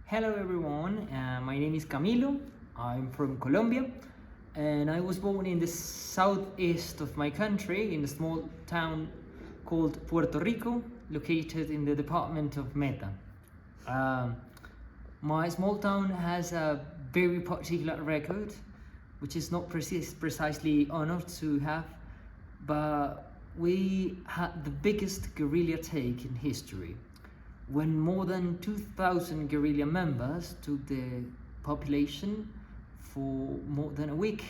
Hello everyone, my name is Camilo. I'm from Colombia and I was born in the southeast of my country in a small town called Puerto Rico, located in the department of Meta. My small town has a very particular record, which is not precisely honored to have, but we had the biggest guerrilla take in history, when more than 2,000 guerrilla members took the population for more than a week,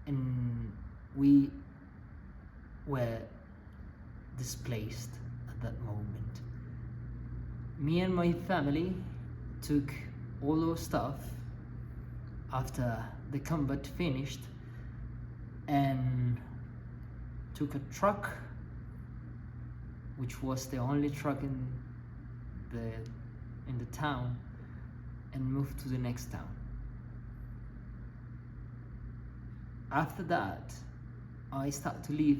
and we were displaced at that moment. Me and my family took all our stuff after the combat finished and took a truck, which was the only truck in the town, and moved to the next town. After that, I started to live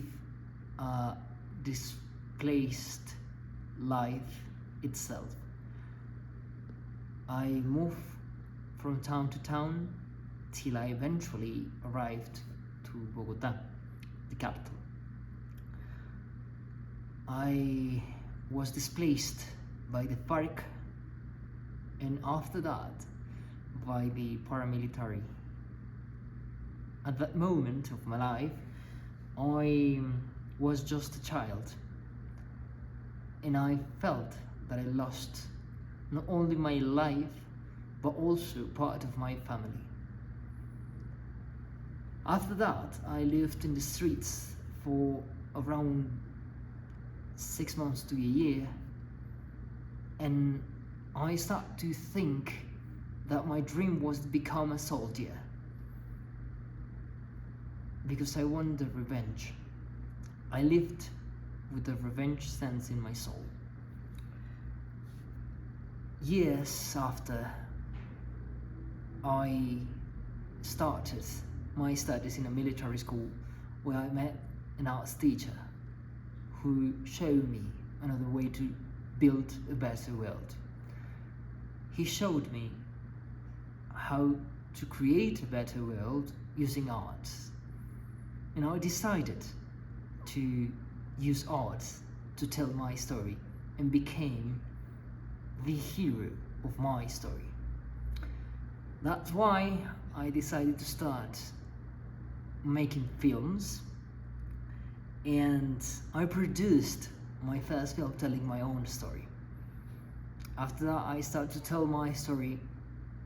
a displaced life itself. I moved from town to town till I eventually arrived to Bogota, the capital. I was displaced by the FARC, and after that by the paramilitary. At that moment of my life, I was just a child, and I felt that I lost not only my life but also part of my family. After that, I lived in the streets for around 6 months to a year, and I started to think that my dream was to become a soldier, because I wanted revenge. I lived with a revenge sense in my soul. Years after, I started my studies in a military school where I met an arts teacher who showed me another way to build a better world. He showed me how to create a better world using arts, and I decided to use arts to tell my story and became the hero of my story. That's why I decided to start making films, and I produced my first film telling my own story. After that, I started to tell my story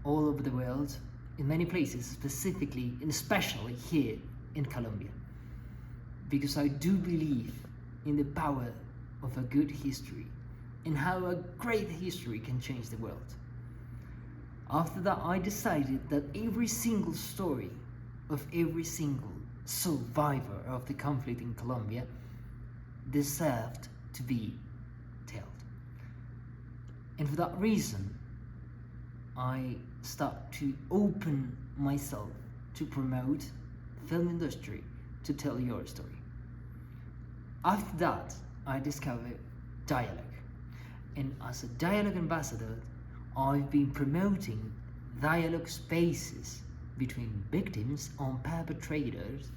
all over the world, in many places, specifically and especially here in Colombia, because I do believe in the power of a good history and how a great history can change the world. After that, I decided that every single story of every single survivor of the conflict in Colombia deserved to be told. And for that reason, I start to open myself to promote film industry to tell your story. After that, I discovered dialogue, and as a dialogue ambassador, I've been promoting dialogue spaces between victims and perpetrators,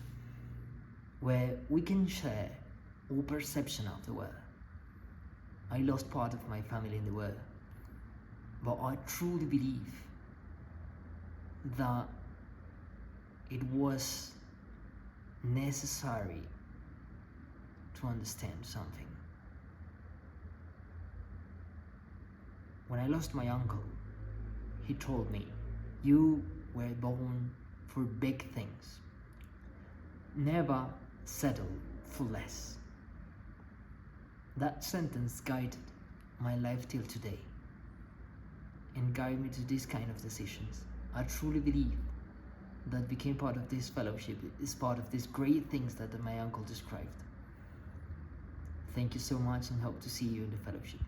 where we can share our perception of the war. I lost part of my family in the war, but I truly believe that it was necessary to understand something. When I lost my uncle, he told me, "You were born for big things. Never settle for less." That sentence guided my life till today and guided me to this kind of decisions. I truly believe that became part of this fellowship is part of these great things that my uncle described. Thank you so much, and hope to see you in the fellowship.